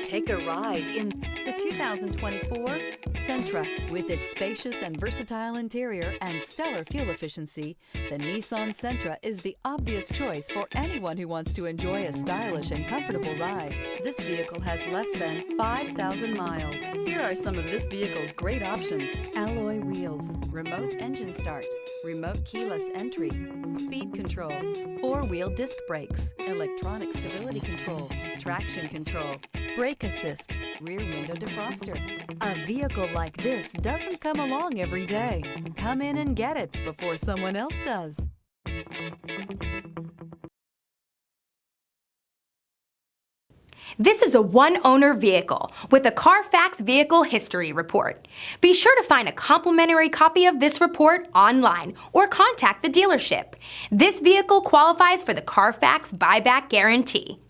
Take a ride in the 2024 Sentra. With its spacious and versatile interior and stellar fuel efficiency, the Nissan Sentra is the obvious choice for anyone who wants to enjoy a stylish and comfortable ride. This vehicle has less than 5,000 miles. Here are some of this vehicle's great options: alloy wheels, remote engine start, remote keyless entry, speed control, four-wheel disc brakes, electronic stability control, traction control, brake assist, rear window defroster. A vehicle like this doesn't come along every day. Come in and get it before someone else does. This is a one-owner vehicle with a Carfax Vehicle History Report. Be sure to find a complimentary copy of this report online or contact the dealership. This vehicle qualifies for the Carfax Buyback Guarantee.